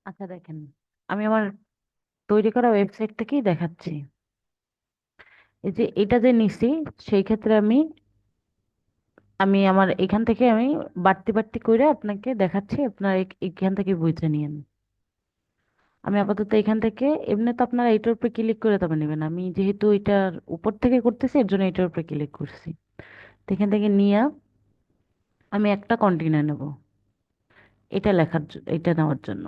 আচ্ছা দেখেন, আমি আমার তৈরি করা ওয়েবসাইট থেকেই দেখাচ্ছি। এই যে এটা যে নিছি, সেই ক্ষেত্রে আমি আমি আমার এখান থেকে আমি বাড়তি বাড়তি করে আপনাকে দেখাচ্ছি, আপনার এখান থেকে বুঝে নিয়েন। আমি আপাতত এখান থেকে, এমনি তো আপনারা এটার উপরে ক্লিক করে তবে নেবেন, আমি যেহেতু এটার উপর থেকে করতেছি এর জন্য এটার উপরে ক্লিক করছি। তো এখান থেকে নিয়ে আমি একটা কন্টেনার নেব, এটা এটা নেওয়ার জন্য।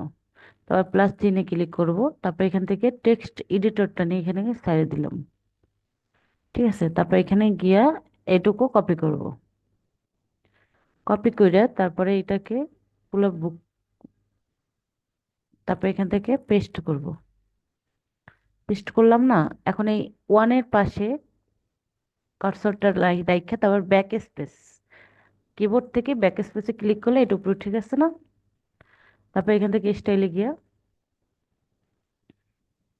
তারপর প্লাস চিহ্নে ক্লিক করব, তারপর এখান থেকে টেক্সট এডিটরটা নিয়ে এখানে ছেড়ে দিলাম। ঠিক আছে, তারপর এখানে গিয়া এটুকু কপি করব। কপি করে তারপরে এটাকে পুরো বুক, তারপর এখান থেকে পেস্ট করব। পেস্ট করলাম না? এখন এই ওয়ানের পাশে কার্সরটা রাইখা তারপর ব্যাক স্পেস, কিবোর্ড থেকে ব্যাক স্পেসে ক্লিক করলে এটা উপরে ঠিক আছে না? তারপর এখান থেকে স্টাইলে গিয়া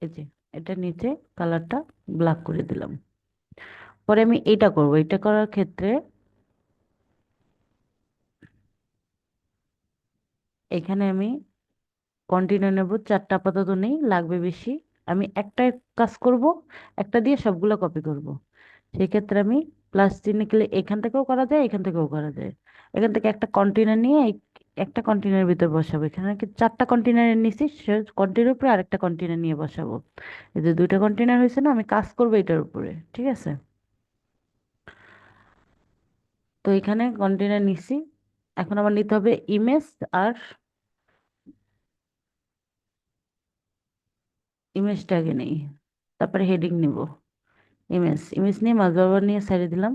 এই যে এটা নিচে কালারটা ব্ল্যাক করে দিলাম। পরে আমি এটা করব, এটা করার ক্ষেত্রে এখানে আমি কন্টিনিউ নেব, চারটা আপাতত নেই, লাগবে বেশি। আমি একটা কাজ করব, একটা দিয়ে সবগুলো কপি করব। সেই ক্ষেত্রে আমি প্লাস চিহ্নে ক্লিক, এখান থেকেও করা যায় এখান থেকেও করা যায়। এখান থেকে একটা কন্টেনার নিয়ে একটা কন্টেনারের ভিতর বসাবো, এখানে কি চারটা কন্টেনারের নিছি, সে কন্টেনারের উপরে আরেকটা কন্টেনার নিয়ে বসাবো। এই যে দুইটা কন্টেনার হয়েছে না, আমি কাজ করবো এটার উপরে। ঠিক আছে, তো এখানে কন্টেনার নিছি। এখন আমার নিতে হবে ইমেজ, আর ইমেজটা আগে নেই, তারপরে হেডিং নিব। ইমেজ ইমেজ নিয়ে মাঝ বরাবর নিয়ে ছেড়ে দিলাম।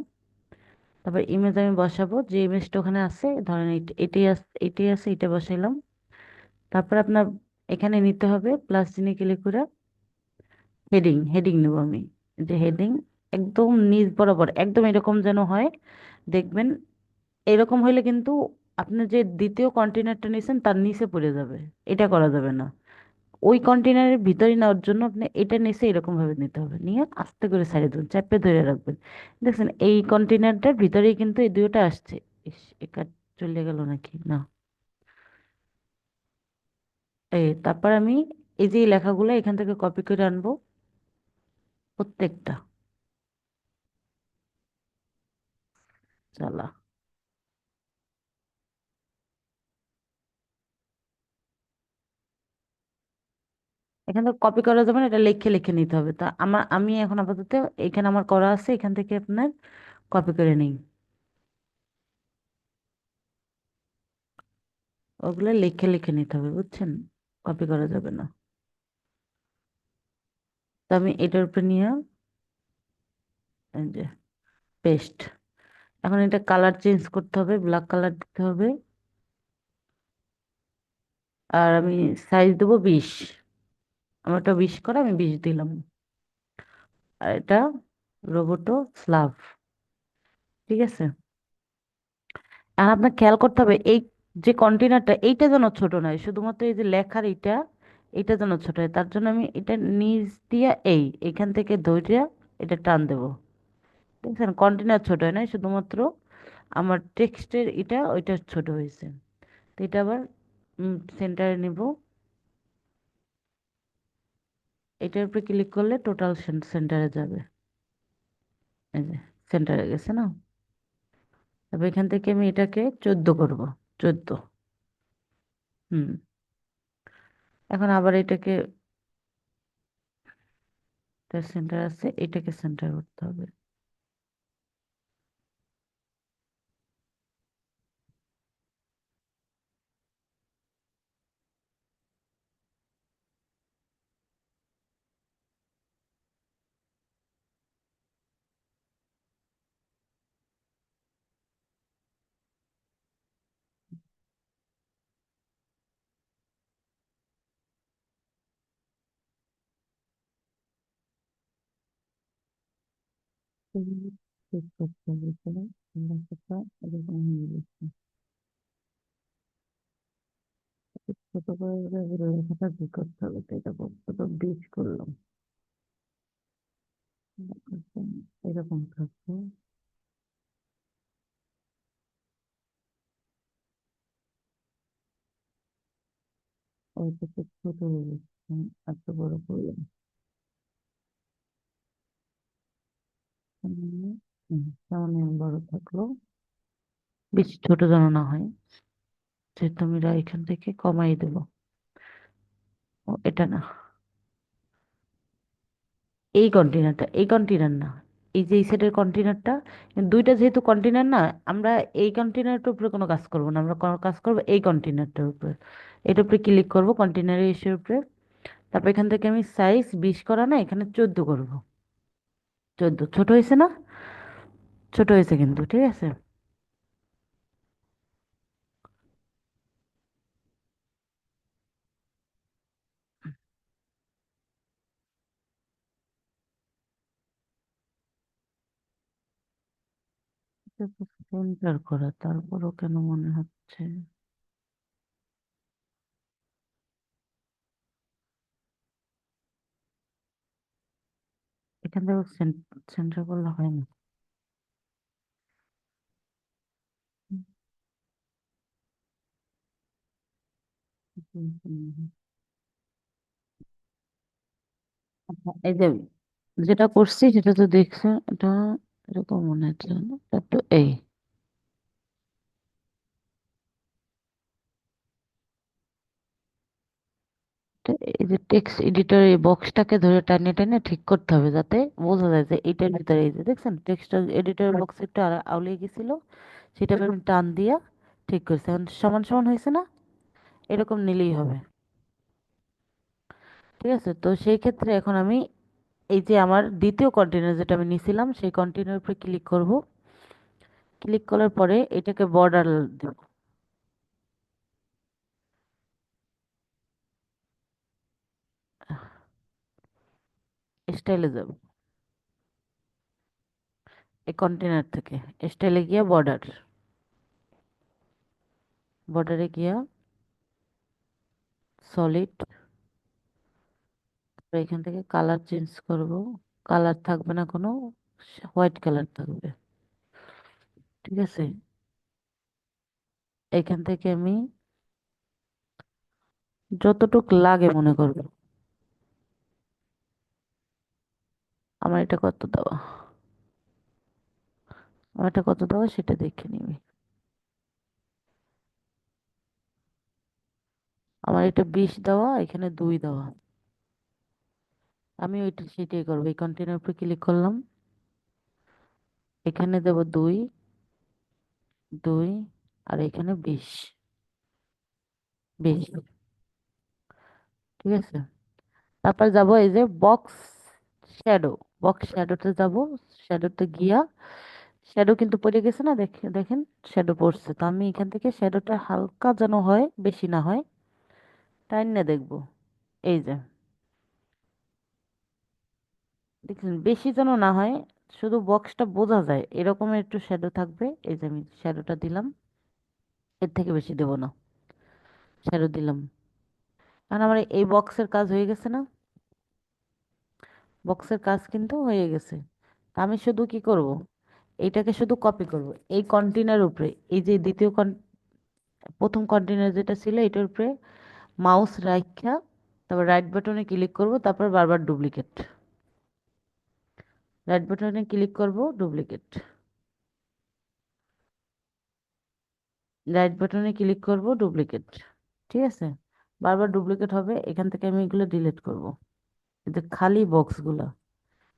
তারপর ইমেজ আমি বসাবো, যে ইমেজটা ওখানে আছে, ধরেন এটাই আছে, এটা বসাইলাম। তারপর আপনার এখানে নিতে হবে প্লাস চিহ্নে ক্লিক করে হেডিং, হেডিং নেব আমি। যে হেডিং একদম নিচ বরাবর একদম এরকম যেন হয়, দেখবেন। এরকম হইলে কিন্তু আপনি যে দ্বিতীয় কন্টেনারটা নিয়েছেন তার নিচে পড়ে যাবে, এটা করা যাবে না। ওই কন্টেনারের ভিতরে নেওয়ার জন্য আপনি এটা নিচে এরকম ভাবে নিতে হবে, নিয়ে আস্তে করে সাইডে দেবেন, চাপে ধরে রাখবেন। দেখছেন এই কন্টেনারটার ভিতরেই কিন্তু এই দুইটা আসছে। ইস, একা চলে গেল নাকি না? এই তারপর আমি এই যে এই লেখাগুলো এখান থেকে কপি করে আনবো প্রত্যেকটা। চালা, এখান থেকে কপি করা যাবে না, এটা লিখে লিখে নিতে হবে। তা আমি এখন আপাতত এখানে আমার করা আছে, এখান থেকে আপনার কপি করে নিই। ওগুলো লিখে লিখে নিতে হবে, বুঝছেন? কপি করা যাবে না। তো আমি এটার উপরে নিয়ে এই যে পেস্ট। এখন এটা কালার চেঞ্জ করতে হবে, ব্ল্যাক কালার দিতে হবে। আর আমি সাইজ দেবো 20, আমার এটা 20 করা, আমি 20 দিলাম। আর এটা রোবোটো স্লাভ। ঠিক আছে, আর আপনার খেয়াল করতে হবে এই যে কন্টেনারটা, এইটা যেন ছোট নয়, শুধুমাত্র এই যে লেখার এইটা, এটা যেন ছোট হয়। তার জন্য আমি এটা নিচ দিয়ে এখান থেকে ধরে এটা টান দেবো। দেখছেন কন্টেনার ছোট হয় না, শুধুমাত্র আমার টেক্সটের এটা ওইটা ছোট হয়েছে। তো এটা আবার সেন্টারে নিব। এটার উপরে ক্লিক করলে টোটাল সেন্টারে যাবে। এই যে সেন্টারে গেছে না? তবে এখান থেকে আমি এটাকে 14 করব। 14। হুম, এখন আবার এটাকে, তার সেন্টার আছে, এটাকে সেন্টার করতে হবে। ঠিক করতে হবে এখানে, লেখাটা এরকম হয়ে গেছে। ছোট করে লেখাটা কি করতে হবে, তো এটা ছোট বিট করলাম। এরকম থাকবে। ওইটা তো ছোট হয়ে গেছে। এত বড় করলাম। সামনে বড় থাকলো, বেশি ছোট যেন না হয়। যেহেতু আমি এখান থেকে কমাই দেবো। ও এটা না, এই কন্টেনারটা, এই কন্টেনার না, এই যে এই সেটের কন্টেনারটা, দুইটা যেহেতু কন্টেনার না, আমরা এই কন্টেনারটার উপরে কোনো কাজ করবো না, আমরা কাজ করবো এই কন্টেনারটার উপরে। এটার উপরে ক্লিক করবো, কন্টেনারের ইস্যুর উপরে। তারপর এখান থেকে আমি সাইজ 20 করা না, এখানে 14 করবো। 14 ছোট হয়েছে না? ছোট হয়েছে কিন্তু, ঠিক আছে। সেন্টার করা, তারপরও কেন মনে হচ্ছে এখান থেকে সেন্টার করলে হয় না? আচ্ছা, এই যে যেটা করছি সেটা তো দেখছো, এটা এরকম মনে হচ্ছে না? এটা তো এই যে টেক্সট এডিটর এই বক্সটাকে ধরে টানে টানে ঠিক করতে হবে, যাতে বোঝা যায় যে এটার ভিতরে, এই যে দেখছেন টেক্সট এডিটর বক্স একটু আউলিয়ে গেছিল, সেটা আমি টান দিয়া ঠিক করছি। এখন সমান সমান হয়েছে না? এরকম নিলেই হবে। ঠিক আছে, তো সেই ক্ষেত্রে এখন আমি এই যে আমার দ্বিতীয় কন্টেনার যেটা আমি নিছিলাম, সেই কন্টেনার উপরে ক্লিক করব। ক্লিক করার পরে এটাকে বর্ডার দেব, স্টাইলে যাব। এই কন্টেনার থেকে স্টাইলে গিয়া বর্ডার, বর্ডারে গিয়া সলিড, এখান থেকে কালার চেঞ্জ করব। কালার থাকবে না কোনো, হোয়াইট কালার থাকবে। ঠিক আছে, এখান থেকে আমি যতটুক লাগে মনে করব, আমার এটা কত দেওয়া, আমার এটা কত দেওয়া সেটা দেখে নিবি। আমার এটা 20 দেওয়া, এখানে 2 দেওয়া। আমি ওইটা সেটাই করবো, এই কন্টেনার উপরে ক্লিক করলাম, এখানে দেব 2, 2, আর এখানে 20, 20। ঠিক আছে, তারপর যাব এই যে বক্স শ্যাডো, বক্স শ্যাডোতে যাব। শ্যাডোতে গিয়া, শ্যাডো কিন্তু পড়ে গেছে না, দেখেন শ্যাডো পড়ছে, তো আমি এখান থেকে শ্যাডোটা হালকা যেন হয়, বেশি না হয়, টাইম না দেখবো। এই যে দেখলেন, বেশি যেন না হয়, শুধু বক্সটা বোঝা যায় এরকম একটু শ্যাডো থাকবে। এই যে আমি শ্যাডোটা দিলাম, এর থেকে বেশি দেব না। শ্যাডো দিলাম, কারণ আমার এই বক্সের কাজ হয়ে গেছে না, বক্সের কাজ কিন্তু হয়ে গেছে। তা আমি শুধু কি করব, এইটাকে শুধু কপি করব এই কন্টেনার উপরে, এই যে দ্বিতীয় প্রথম কন্টেনার যেটা ছিল এটার উপরে মাউস রাখা, তারপর রাইট বাটনে ক্লিক করব, তারপর বারবার ডুপ্লিকেট, রাইট বাটনে ক্লিক করব, ডুপ্লিকেট, রাইট বাটনে ক্লিক করব, ডুপ্লিকেট। ঠিক আছে, বারবার ডুপ্লিকেট হবে, এখান থেকে আমি এগুলো ডিলিট করব। এই যে খালি বক্সগুলো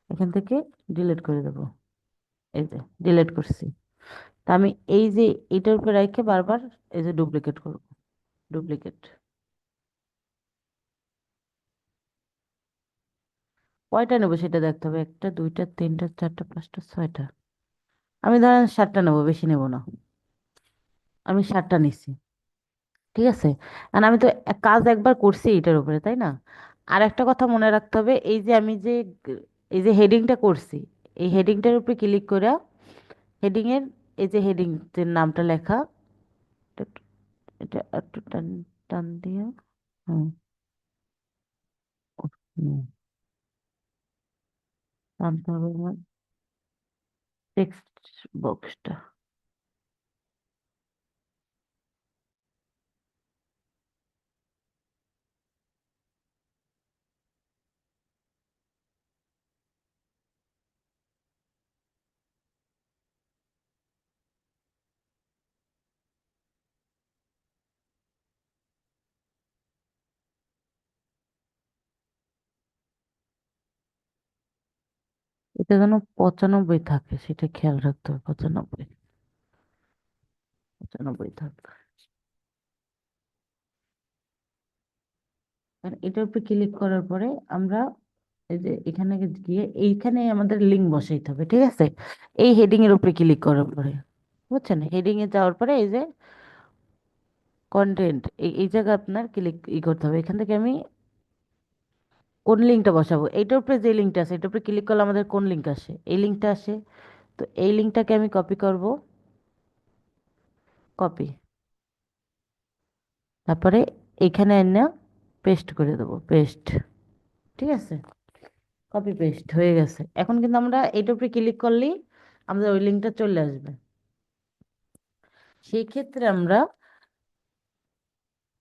এখান থেকে ডিলিট করে দেব। এই যে ডিলিট করছি। তা আমি এই যে এটার উপরে রেখে বারবার এই যে ডুপ্লিকেট করব, ডুপ্লিকেট। কয়টা নেবো সেটা দেখতে হবে, একটা, দুইটা, তিনটা, চারটা, পাঁচটা, ছয়টা। আমি ধরেন 7টা নেবো, বেশি নেবো না। আমি 7টা নিচ্ছি। ঠিক আছে, আর আমি তো কাজ একবার করছি এটার উপরে, তাই না? আর একটা কথা মনে রাখতে হবে, এই যে আমি যে এই যে হেডিংটা করছি, এই হেডিংটার উপরে ক্লিক করে হেডিং এর, এই যে হেডিং এর নামটা লেখা, এটা এটা একটু টান, টান দিয়ে, হুম, হুম, টানতে হবে আমার টেক্সট বক্সটা। এটা যেন 95 থাকে, সেটা খেয়াল রাখতে হবে। 95, 95 থাক। আর এটার উপরে ক্লিক করার পরে আমরা এই যে এখানে গিয়ে এইখানে আমাদের লিঙ্ক বসাইতে হবে, ঠিক আছে? এই হেডিং এর উপরে ক্লিক করার পরে, বুঝছেন? হেডিং এ যাওয়ার পরে এই যে কন্টেন্ট, এই জায়গায় আপনার ক্লিক করতে হবে। এখান থেকে আমি কোন লিঙ্কটা বসাবো, এইটার উপরে যে লিঙ্কটা আছে এটার উপরে ক্লিক করলে আমাদের কোন লিঙ্ক আসে, এই লিঙ্কটা আসে। তো এই লিঙ্কটাকে আমি কপি করব, কপি, তারপরে এখানে এনে পেস্ট করে দেবো, পেস্ট। ঠিক আছে, কপি পেস্ট হয়ে গেছে। এখন কিন্তু আমরা এইটার উপরে ক্লিক করলেই আমাদের ওই লিঙ্কটা চলে আসবে। সেই ক্ষেত্রে আমরা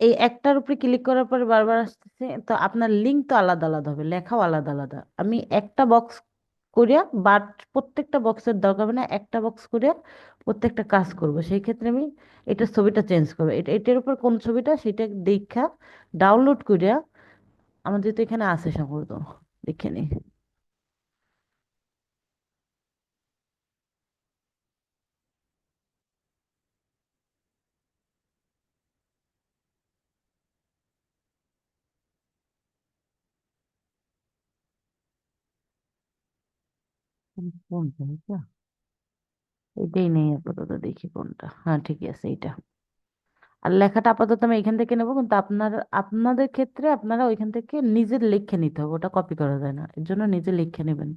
এই একটার উপরে ক্লিক করার পরে বারবার আসতেছে, তো আপনার লিঙ্ক তো আলাদা আলাদা হবে, লেখাও আলাদা আলাদা। আমি একটা বক্স করিয়া, বাট প্রত্যেকটা বক্সের দরকার হবে না, একটা বক্স করে প্রত্যেকটা কাজ করব। সেই ক্ষেত্রে আমি এটার ছবিটা চেঞ্জ করবো, এটার উপর কোন ছবিটা সেটা দেখা ডাউনলোড করিয়া, আমাদের তো এখানে আছে সম্ভবত, দেখে নিই। কোনটা এটা? এটাই নেই আপাতত, দেখি কোনটা। হ্যাঁ ঠিকই আছে এইটা। আর লেখাটা আপাতত আমি এখান থেকে নেবো, কিন্তু আপনাদের ক্ষেত্রে আপনারা ওইখান থেকে নিজের লিখে নিতে হবে, ওটা কপি করা যায় না, এর জন্য নিজে লিখে নেবেন।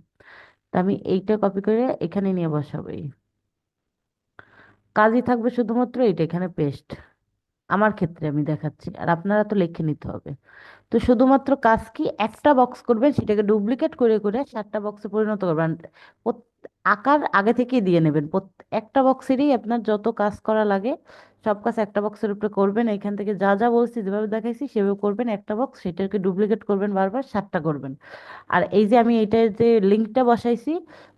তা আমি এইটা কপি করে এখানে নিয়ে বসাবো। এই কাজই থাকবে শুধুমাত্র এইটা এখানে পেস্ট। আমার ক্ষেত্রে আমি দেখাচ্ছি, আর আপনারা তো লিখে নিতে হবে। তো শুধুমাত্র কাজ কি, একটা বক্স করবেন, সেটাকে ডুপ্লিকেট করে করে 7টা বক্সে পরিণত করবেন। আকার আগে থেকেই দিয়ে নেবেন। একটা বক্সেরই আপনার যত কাজ করা লাগে সব কাজ একটা বক্সের উপরে করবেন। এখান থেকে যা যা বলছি, যেভাবে দেখাইছি সেভাবে করবেন। একটা বক্স, সেটাকে ডুপ্লিকেট করবেন, বারবার 7টা করবেন। আর এই যে আমি এইটার যে লিঙ্কটা বসাইছি,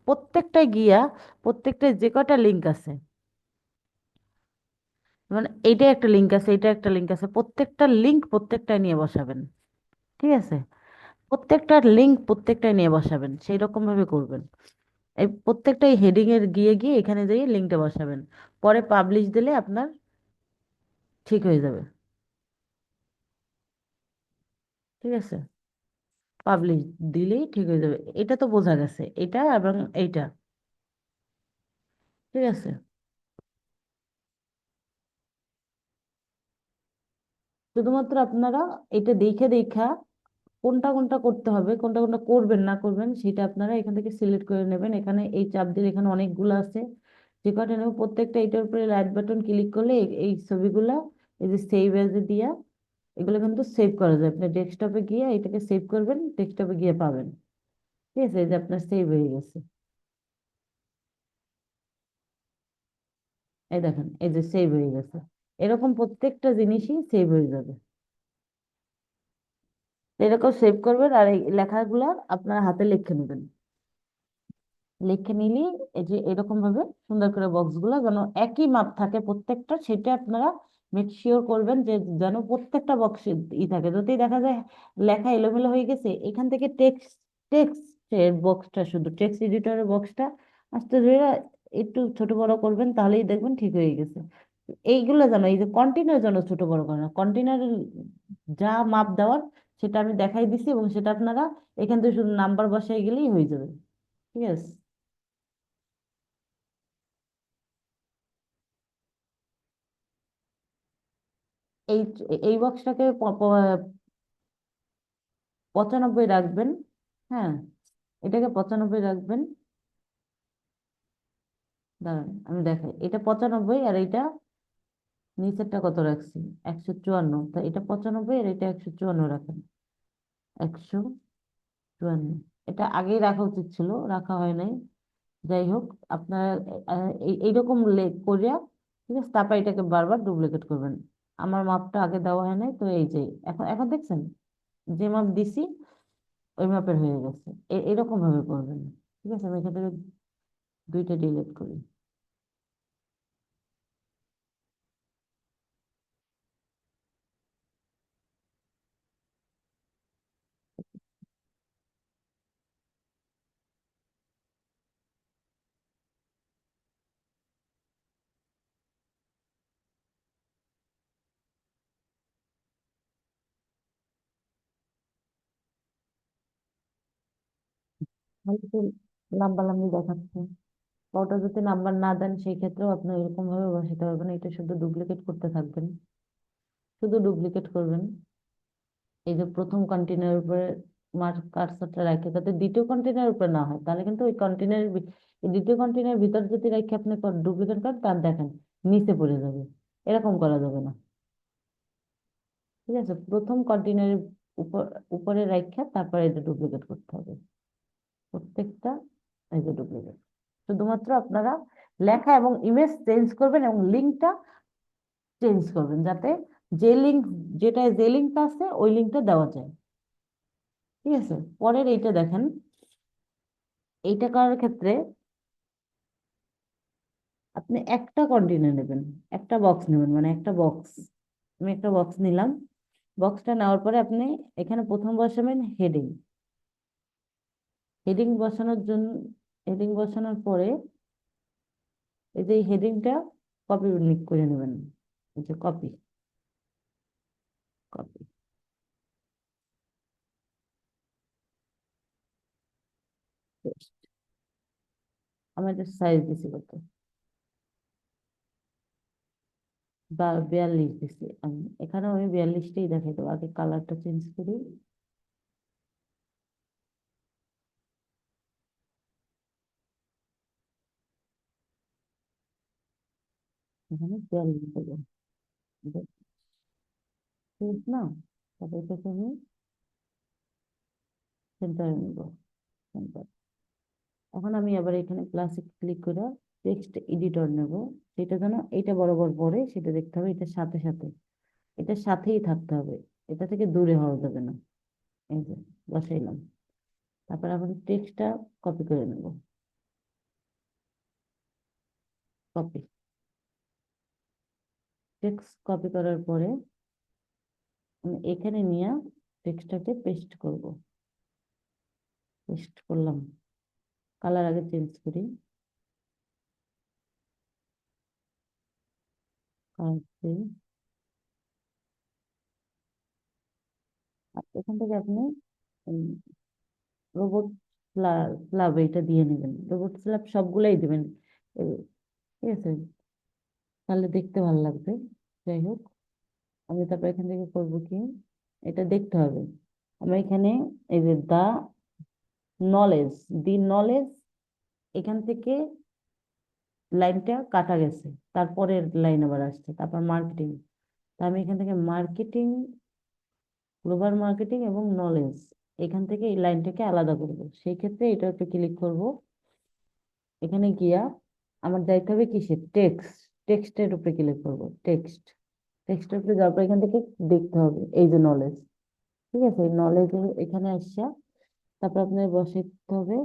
প্রত্যেকটায় গিয়া প্রত্যেকটায় যে কটা লিঙ্ক আছে, মানে এইটা একটা লিঙ্ক আছে, এটা একটা লিঙ্ক আছে, প্রত্যেকটা লিঙ্ক প্রত্যেকটা নিয়ে বসাবেন। ঠিক আছে, প্রত্যেকটা লিঙ্ক প্রত্যেকটাই নিয়ে বসাবেন, সেই রকম ভাবে করবেন। এই প্রত্যেকটাই হেডিং এর গিয়ে গিয়ে এখানে যেয়ে লিঙ্কটা বসাবেন। পরে পাবলিশ দিলে আপনার ঠিক হয়ে যাবে। ঠিক আছে, পাবলিশ দিলেই ঠিক হয়ে যাবে। এটা তো বোঝা গেছে, এটা এবং এইটা। ঠিক আছে, শুধুমাত্র আপনারা এটা দেখে দেখা কোনটা কোনটা করতে হবে, কোনটা কোনটা করবেন না করবেন, সেটা আপনারা এখান থেকে সিলেক্ট করে নেবেন। এখানে এই চাপ দিলে এখানে অনেকগুলো আছে, যে কটা নেব প্রত্যেকটা এটার উপরে রাইট বাটন ক্লিক করলে এই ছবিগুলা, এই যে সেভ এজ দিয়া, এগুলো কিন্তু সেভ করা যায়। আপনি ডেস্কটপে গিয়ে এটাকে সেভ করবেন, ডেস্কটপে গিয়ে পাবেন। ঠিক আছে, এই যে আপনার সেভ হয়ে গেছে। এই দেখেন, এই যে সেভ হয়ে গেছে। এরকম প্রত্যেকটা জিনিসই সেভ হয়ে যাবে। এরকম সেভ করবেন, আর এই লেখাগুলা আপনার হাতে লিখে নেবেন। লিখে নিলেই এই যে এরকম ভাবে সুন্দর করে বক্স গুলা যেন একই মাপ থাকে প্রত্যেকটা, সেটা আপনারা মেক শিওর করবেন যে যেন প্রত্যেকটা বক্সে থাকে। যদি দেখা যায় লেখা এলোমেলো হয়ে গেছে, এখান থেকে টেক্সটের বক্সটা, শুধু টেক্সট এডিটরের বক্সটা আস্তে ধীরে একটু ছোট বড় করবেন, তাহলেই দেখবেন ঠিক হয়ে গেছে। এইগুলো যেন, এই যে কন্টেনার যেন ছোট বড় করে না, কন্টেনারের যা মাপ দেওয়ার সেটা আমি দেখাই দিছি, এবং সেটা আপনারা এখান থেকে শুধু নাম্বার বসাই গেলেই হয়ে যাবে। ঠিক আছে, এই এই বক্সটাকে 95 রাখবেন। হ্যাঁ, এটাকে 95 রাখবেন। দাঁড়ান আমি দেখাই, এটা 95 আর এটা নিচেরটা কত রাখছি, 154। তা এটা 95 আর এটা 154 রাখেন। 154, এটা আগেই রাখা উচিত ছিল, রাখা হয় নাই। যাই হোক, আপনার এইরকম করিয়া, ঠিক আছে, তারপর এটাকে বারবার ডুপ্লিকেট করবেন। আমার মাপটা আগে দেওয়া হয় নাই, তো এই যে এখন এখন দেখছেন যে মাপ দিছি ওই মাপের হয়ে গেছে। এরকম ভাবে করবেন। ঠিক আছে, আমি এখান থেকে দুইটা ডিলিট করি। তাহলে তো লাম্বালাম্বি দেখাচ্ছে। ওটা যদি নাম্বার না দেন সেই ক্ষেত্রেও আপনি এরকম ভাবে বসাতে পারবেন, এটা শুধু ডুপ্লিকেট করতে থাকবেন, শুধু ডুপ্লিকেট করবেন। এই যে প্রথম কন্টেনারের উপরে মার কার্সরটা রাখে যাতে দ্বিতীয় কন্টেনারের উপরে না হয়, তাহলে কিন্তু ওই কন্টেনারের দ্বিতীয় কন্টেনারের ভিতর যদি রেখে আপনি ডুপ্লিকেট করেন তার দেখেন নিচে পড়ে যাবে। এরকম করা যাবে না। ঠিক আছে, প্রথম কন্টেনারের উপর উপরে রাখা তারপরে এটা ডুপ্লিকেট করতে হবে প্রত্যেকটা। এই যে ডুপ্লিকেট, শুধুমাত্র আপনারা লেখা এবং ইমেজ চেঞ্জ করবেন এবং লিঙ্কটা চেঞ্জ করবেন যাতে যে লিঙ্ক, যেটা যে লিঙ্কটা আছে ওই লিঙ্কটা দেওয়া যায়। ঠিক আছে, পরের এইটা দেখেন। এইটা করার ক্ষেত্রে আপনি একটা কন্টেনার নেবেন, একটা বক্স নেবেন, মানে একটা বক্স। আমি একটা বক্স নিলাম। বক্সটা নেওয়ার পরে আপনি এখানে প্রথম বসাবেন হেডিং। হেডিং বসানোর জন্য, হেডিং বসানোর পরে এই যে হেডিংটা কপি লিঙ্ক করে নেবেন। এই যে কপি, কপি, আমাদের সাইজ দিছি কত, বা 42 দিছি আমি, এখানে আমি 42টাই দেখাই দেবো। আগে কালারটা চেঞ্জ করি। এখানে 42 দেবো, ঠিক না? তারপর এটাকে আমি সেন্টারে নিব, সেন্টার। এখন আমি আবার এখানে প্লাসে ক্লিক করে টেক্সট এডিটর নেব। সেটা যেন এইটা বরাবর পড়ে সেটা দেখতে হবে, এটার সাথে সাথে, এটার সাথেই থাকতে হবে, এটা থেকে দূরে হওয়া যাবে না। এই যে বসাইলাম। তারপর আবার টেক্সটটা কপি করে নেব, কপি। টেক্সট কপি করার পরে আমি এখানে নিয়ে টেক্সটটাকে পেস্ট করব। পেস্ট করলাম। কালার আগে চেঞ্জ করি। Colour change. আর এখান থেকে আপনি রোবট স্ল্যাব এটা দিয়ে নেবেন, রোবট স্ল্যাব সবগুলাই দিবেন। ঠিক আছে, তাহলে দেখতে ভালো লাগবে। যাই হোক, আমি তারপর এখান থেকে করবো কি, এটা দেখতে হবে। আমি এখানে এই যে নলেজ, দি নলেজ, এখান থেকে লাইনটা কাটা গেছে, তারপরের লাইন আবার আসছে, তারপর মার্কেটিং। তা আমি এখান থেকে মার্কেটিং, গ্লোবাল মার্কেটিং এবং নলেজ, এখান থেকে এই লাইনটাকে আলাদা করব। সেই ক্ষেত্রে এটা একটু ক্লিক করব। এখানে গিয়া আমার যাইতে হবে কিসে, টেক্সট, টেক্সটের উপরে ক্লিক করবো, টেক্সট। টেক্সটের উপরে যাওয়ার পর এখান থেকে দেখতে হবে এই যে নলেজ। ঠিক আছে, এই নলেজ এখানে আসছে। তারপর আপনার বসাইতে হবে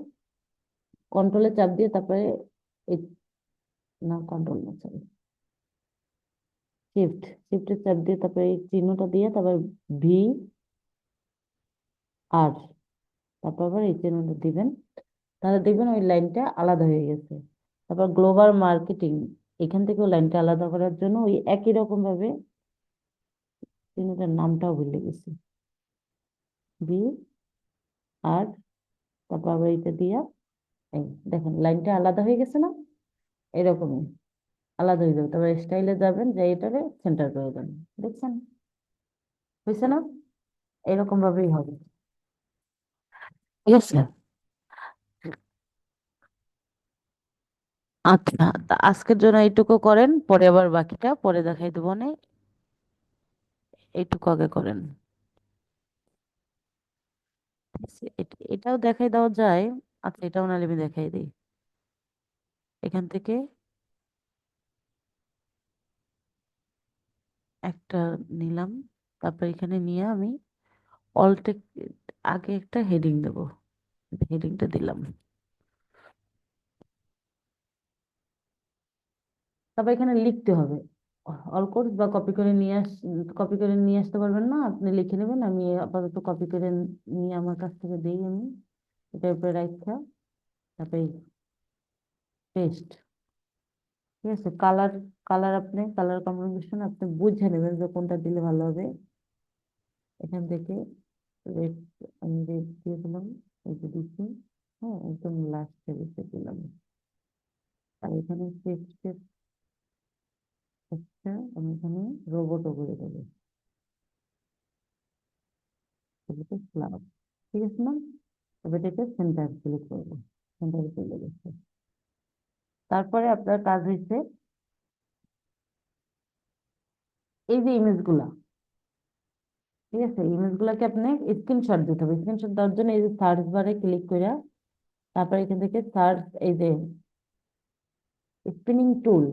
কন্ট্রোলে চাপ দিয়ে, তারপরে এই, না কন্ট্রোল না, সরি, শিফট, শিফটের চাপ দিয়ে তারপরে এই চিহ্নটা দিয়ে তারপর ভি আর, তারপর আবার এই চিহ্নটা দিবেন। তাহলে দেখবেন ওই লাইনটা আলাদা হয়ে গেছে। তারপর গ্লোবাল মার্কেটিং, এখান থেকেও লাইনটা আলাদা করার জন্য ওই একই রকম ভাবে, চিহ্নটার নামটাও ভুলে গেছি, ভি আর, তারপর আবার এটা দিয়া, এই দেখেন লাইনটা আলাদা হয়ে গেছে না? এরকমই আলাদা হয়ে যাবে। তারপর স্টাইলে যাবেন, যে এটারে সেন্টার করে দেবেন। দেখছেন হয়েছে না? এরকম ভাবেই হবে। ঠিক আছে। আচ্ছা, তা আজকের জন্য এইটুকু করেন, পরে আবার বাকিটা পরে দেখাই দেবো না। এইটুকু আগে করেন। ঠিক আছে, এটাও দেখাই দেওয়া যায়। আচ্ছা, এটাও নাহলে আমি দেখাই দিই। এখান থেকে একটা নিলাম, তারপর এখানে নিয়ে আমি অল্টে আগে একটা হেডিং দেবো, হেডিংটা দিলাম। তারপর এখানে লিখতে হবে। অল কোর্স বা কপি করে নিয়ে কপি করে নিয়ে আসতে পারবেন না, আপনি লিখে নেবেন। আমি আপাতত কপি করে নিয়ে আমার কাছ থেকে দিই আমি, এটার উপরে রাখা, তারপরে পেস্ট। ঠিক আছে, কালার, কালার আপনি কালার কম্বিনেশন আপনি বুঝে নেবেন যে কোনটা দিলে ভালো হবে। এখান থেকে রেড, আমি রেড দিয়ে দিলাম, এই যে দিচ্ছি। হ্যাঁ, একদম লাস্টে রেখে দিলাম। আর এখানে টেক্সটের একটা আমি এখানে রোবটও করে দেবো, রোবটে ক্লাব। ঠিক আছে না? এবার এটাকে সেন্টার ক্লিক করবো, সেন্টারে চলে গেছে। তারপরে আপনার কাজ হয়েছে এই যে ইমেজ গুলা, ঠিক আছে, ইমেজ গুলাকে আপনি স্ক্রিনশট দিতে হবে। স্ক্রিনশট দেওয়ার জন্য এই যে সার্চ বারে ক্লিক করে তারপরে এখান থেকে সার্চ, এই যে স্পিনিং টুল,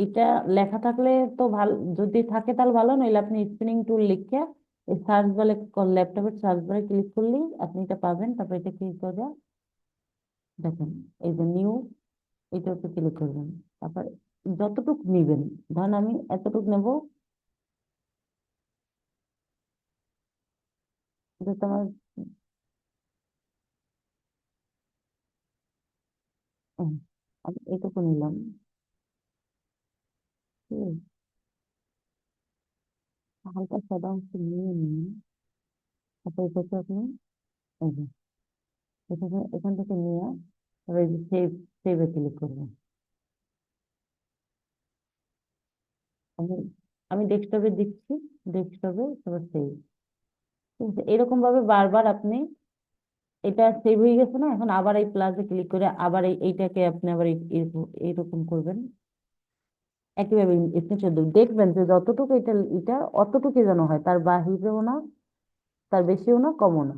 এটা লেখা থাকলে তো ভালো, যদি থাকে তাহলে ভালো, নইলে আপনি স্পিনিং টুল লিখে এই সার্চ বারে, ল্যাপটপের সার্চ বারে ক্লিক করলেই আপনি এটা পাবেন। তারপর এটা ক্লিক করে দেখেন এই যে নিউ, এটার উপর ক্লিক করবেন। তারপর যতটুক নিবেন, ধরেন আমি এতটুক নেব, এটা তো আমার হুম, আমি এইটুকু নিলাম। ঠিক আছে? হালকা সাদা অংশ নিয়ে নিন। তারপর এটাকে আপনি এই যে এখানে, এখান থেকে নিয়ে তারপর এই যে সেভ, সেভে ক্লিক করবেন। আমি আমি ডেস্কটপে দিচ্ছি, ডেস্কটপে তারপর সেভ। ঠিক আছে, এরকম ভাবে বারবার আপনি, এটা সেভ হয়ে গেছে না, এখন আবার এই প্লাসে ক্লিক করে আবার এইটাকে আপনি আবার এইরকম করবেন। একইভাবে স্ক্রিনশট দেখবেন যে যতটুকু এটা এটা অতটুকু যেন হয়, তার বাহিরেও না, তার বেশিও না, কমও না।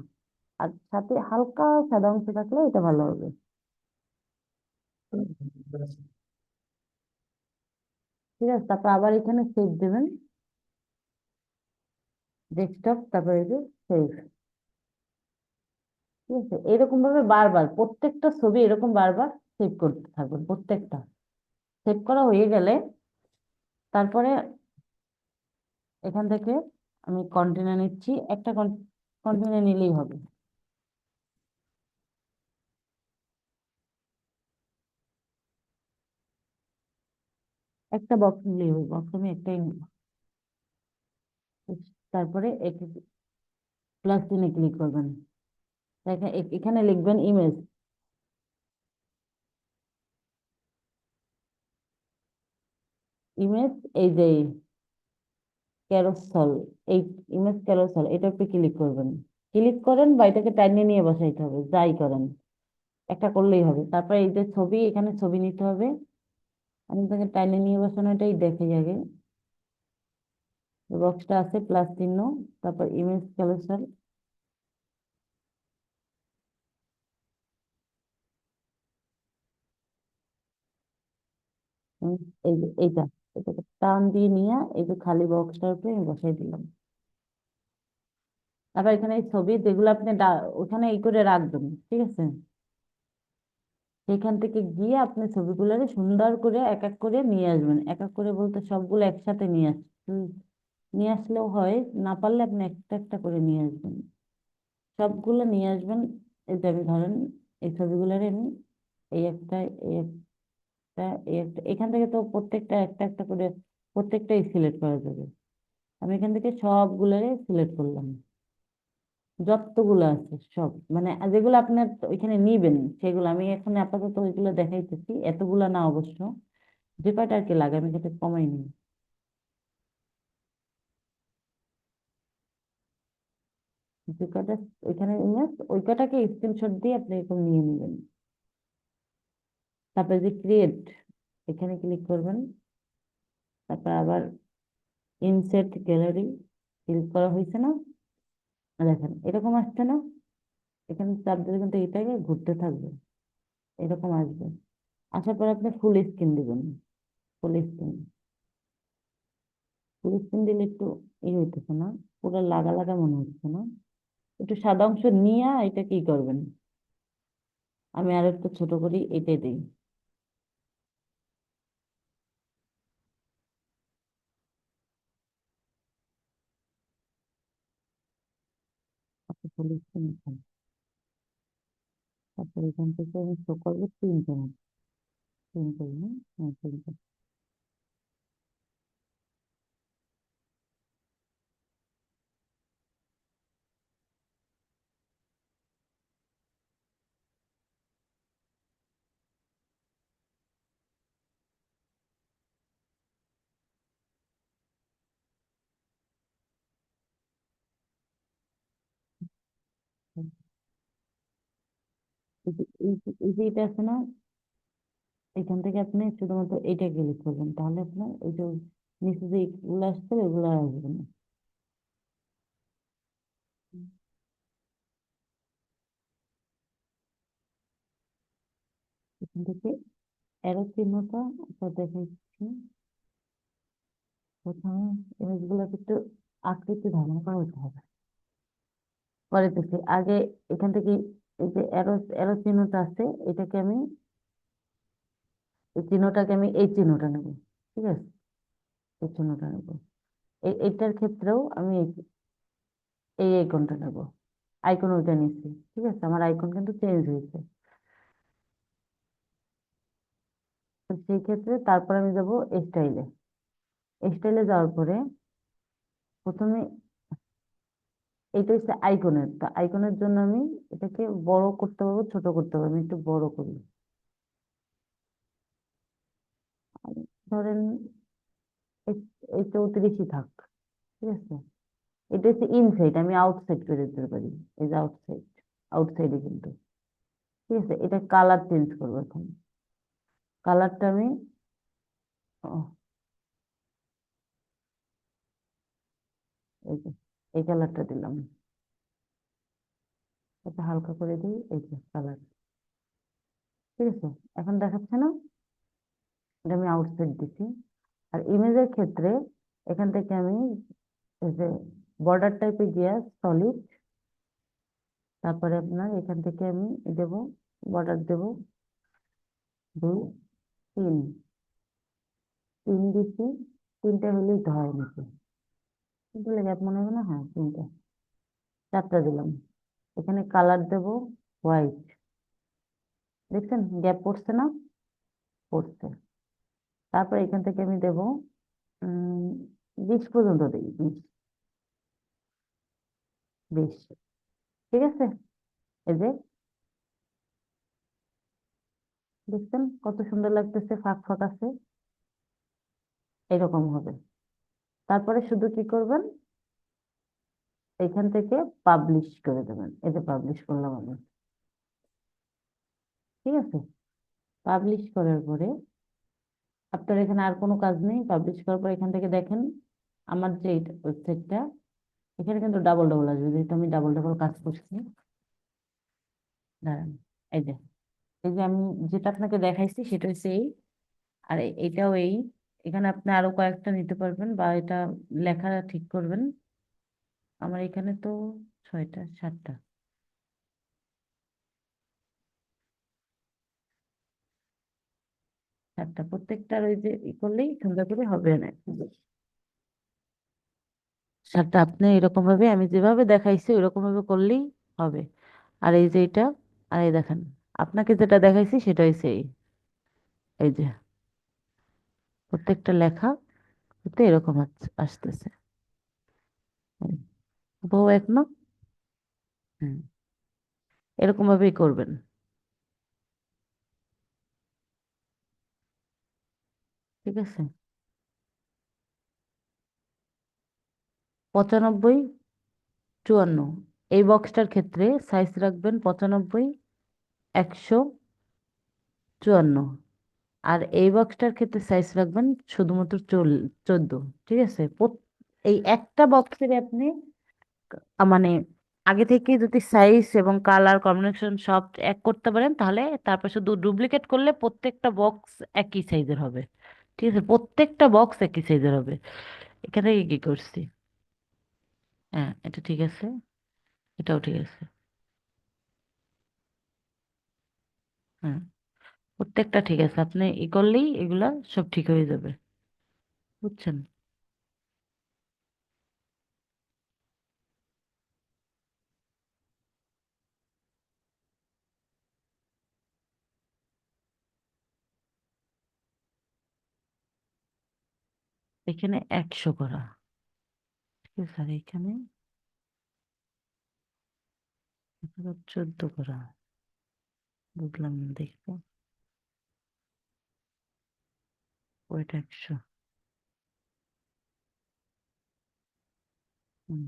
আর সাথে হালকা সাদা অংশ থাকলে এটা ভালো হবে। ঠিক আছে, তারপর আবার এখানে সেভ দেবেন, ডেস্কটপ, তারপরে এই যে সেভ। ঠিক আছে, এরকম ভাবে বারবার প্রত্যেকটা ছবি এরকম বারবার সেভ করতে থাকবেন। প্রত্যেকটা সেভ করা হয়ে গেলে তারপরে এখান থেকে আমি কন্টেনার নিচ্ছি, একটা কন্টেনার নিলেই হবে। একটা বক্স নিলেই হবে, বক্স আমি একটাই নিব। তারপরে প্লাস চিহ্নে ক্লিক করবেন। দেখেন এখানে লিখবেন ইমেজ, ইমেজ, এই যে ক্যারোসল, এই ইমেজ ক্যারোসল, এটার উপরে ক্লিক করবেন। ক্লিক করেন বা এটাকে টাইনে নিয়ে বসাইতে হবে, যাই করেন একটা করলেই হবে। তারপরে এই যে ছবি, এখানে ছবি নিতে হবে। আমি তাকে টাইনে নিয়ে বসানো, এটাই দেখে আগে, বক্সটা আছে প্লাস চিহ্ন, তারপর ইমেজ ক্যারোসেল, এই যে এইটা, এটাকে টান দিয়ে নিয়ে এই যে খালি বক্সটার উপরে আমি বসাই দিলাম। তারপর এখানে এই ছবি যেগুলো আপনি ওখানে এই করে রাখবেন, ঠিক আছে, সেখান থেকে গিয়ে আপনি ছবিগুলো সুন্দর করে এক এক করে নিয়ে আসবেন। এক এক করে বলতে সবগুলো একসাথে নিয়ে আসলেও হয়, না পারলে আপনি একটা একটা করে নিয়ে আসবেন। সবগুলো নিয়ে আসবেন। এই যে আমি ধরেন এই ছবিগুলোর আমি এই একটা, এই একটা, এই একটা, এখান থেকে তো প্রত্যেকটা একটা একটা করে প্রত্যেকটাই সিলেক্ট করা যাবে। আমি এখান থেকে সবগুলোরে সিলেক্ট করলাম, যতগুলো আছে সব, মানে যেগুলো আপনার ওইখানে নিবেন সেগুলো। আমি এখন আপাতত ওইগুলো দেখাইতেছি, এতগুলা না অবশ্য, যে কয়টা আর কি লাগে আমি সেটা কমাই নিই। যে কয়টা ওইখানে ইমেজ, ওই কয়টাকে স্ক্রিনশট দিয়ে আপনি এরকম নিয়ে নেবেন। তারপরে যে ক্রিয়েট, এখানে ক্লিক করবেন। তারপর আবার ইনসেট গ্যালারি ক্লিক করা হয়েছে না? দেখেন এরকম আসছে না? এখানে চাপ দিলে কিন্তু এটাকে ঘুরতে থাকবে, এরকম আসবে। আসার পর আপনি ফুল স্ক্রিন দিবেন। ফুল স্ক্রিন, ফুল স্ক্রিন দিলে একটু হইতেছে না, পুরো লাগা লাগা মনে হচ্ছে না? একটু সাদা অংশ নিয়ে এটা কি করবেন, আমি আর একটু ছোট করি, এটাই দিই। আপনি ফুল স্ক্রিন দিচ্ছেন। তারপর এখান থেকে আমি শো করবো তিনটে মতো, তিনটে না? হ্যাঁ, তিনটে। এই যে এটা আছে না, এখান থেকে আপনি শুধুমাত্র এইটা ক্লিক করবেন, তাহলে আপনার ওই যে নিচে যে এগুলো আসছে ওগুলো আর আসবে না। এখান থেকে অ্যারো চিহ্নটা একটা দেখাচ্ছি। প্রথমে ইমেজ গুলোকে একটু আকৃতি ধারণ করা হতে হবে। পরে দেখি আগে এখান থেকে এই যে অ্যারো অ্যারো চিহ্নটা আছে, এটাকে আমি এই চিহ্নটাকে আমি এই চিহ্নটা নেব। ঠিক আছে, এই চিহ্নটা নেব। এইটার ক্ষেত্রেও আমি এই আইকনটা নেব। আইকন ওইটা নিচ্ছি। ঠিক আছে, আমার আইকন কিন্তু চেঞ্জ হয়েছে। তো সেই ক্ষেত্রে তারপর আমি যাব স্টাইলে। স্টাইলে যাওয়ার পরে প্রথমে এটা হচ্ছে আইকনের, তো আইকনের জন্য আমি এটাকে বড় করতে পারবো, ছোট করতে পারবো। আমি একটু বড় করি। ধরেন এই এই 34ই থাক। ঠিক আছে, এটা হচ্ছে ইনসাইড, আমি আউটসাইড করে দিতে পারি। এই যে আউটসাইড, আউটসাইডে কিন্তু। ঠিক আছে, এটা কালার চেঞ্জ করবো এখন। কালারটা আমি ও, এই যে এই কালারটা দিলাম। এটা হালকা করে দিই, এই যে কালার। ঠিক আছে, এখন দেখাচ্ছে না? এটা আমি আউটসাইড দিচ্ছি। আর ইমেজের ক্ষেত্রে এখান থেকে আমি এই যে বর্ডার টাইপে গিয়ে সলিড, তারপরে আপনার এখান থেকে আমি দেব বর্ডার দেব 2 3। 3 দিচ্ছি। 3টে হলেই তো হয় নাকি? কিন্তু গ্যাপ মনে হবে না? হ্যাঁ, 3টে। 4টা দিলাম। এখানে কালার দেব হোয়াইট। দেখছেন গ্যাপ পড়ছে না? পড়ছে। তারপর এখান থেকে আমি দেব 20 পর্যন্ত দিই, 20। ঠিক আছে, এই যে দেখছেন কত সুন্দর লাগতেছে, ফাঁক ফাঁক আছে। এরকম হবে। তারপরে শুধু কি করবেন, এখান থেকে পাবলিশ করে দেবেন। এই যে পাবলিশ করলাম আমি। ঠিক আছে, পাবলিশ করার পরে আপনার এখানে আর কোনো কাজ নেই। পাবলিশ করার পর এখান থেকে দেখেন আমার যে ওয়েবসাইটটা, এখানে কিন্তু ডাবল ডাবল আসবে, যেহেতু আমি ডাবল ডাবল কাজ করছি। দাঁড়ান, এই যে এই যে আমি যেটা আপনাকে দেখাইছি সেটা হচ্ছে এই, আর এইটাও এই। এখানে আপনি আরো কয়েকটা নিতে পারবেন বা এটা লেখা ঠিক করবেন। আমার এখানে তো 6টা 7টা, 7টা প্রত্যেকটার ওই যে ই করলেই সুন্দর করে হবে না। 7টা আপনি এরকম ভাবে আমি যেভাবে দেখাইছি ওইরকম ভাবে করলেই হবে। আর এই যে এটা, আর এই দেখেন আপনাকে যেটা দেখাইছি সেটা হচ্ছে এই যে প্রত্যেকটা লেখা হতে এরকম আসতেছে। বউ এক না? হুম, এরকম ভাবেই করবেন। ঠিক আছে, 95 54 এই বক্সটার ক্ষেত্রে সাইজ রাখবেন 95 154। আর এই বক্সটার ক্ষেত্রে সাইজ রাখবেন শুধুমাত্র 14। ঠিক আছে, এই একটা বক্সের আপনি মানে আগে থেকে যদি সাইজ এবং কালার কম্বিনেশন সব এক করতে পারেন, তাহলে তারপর শুধু ডুপ্লিকেট করলে প্রত্যেকটা বক্স একই সাইজের হবে। ঠিক আছে, প্রত্যেকটা বক্স একই সাইজের হবে। এখানে কি করছি? হ্যাঁ, এটা ঠিক আছে, এটাও ঠিক আছে। হ্যাঁ, প্রত্যেকটা ঠিক আছে। আপনি ই করলেই এগুলা সব ঠিক হয়ে যাবে। বুঝছেন? এখানে 100 করা। ঠিক আছে, আর এখানে 14 করা। বুঝলাম না, দেখবো। ওইটা 100। হুম,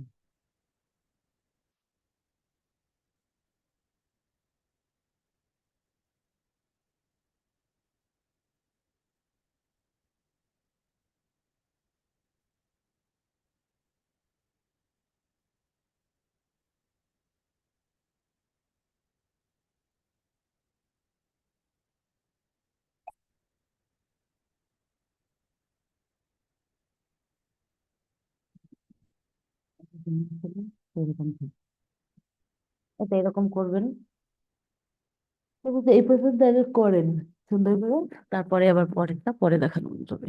এরকম থাকবে। এটা এরকম করবেন, এবং এই পর্যন্ত আগে করেন সুন্দর করে, তারপরে আবার পরেরটা পরে দেখানো যাবে।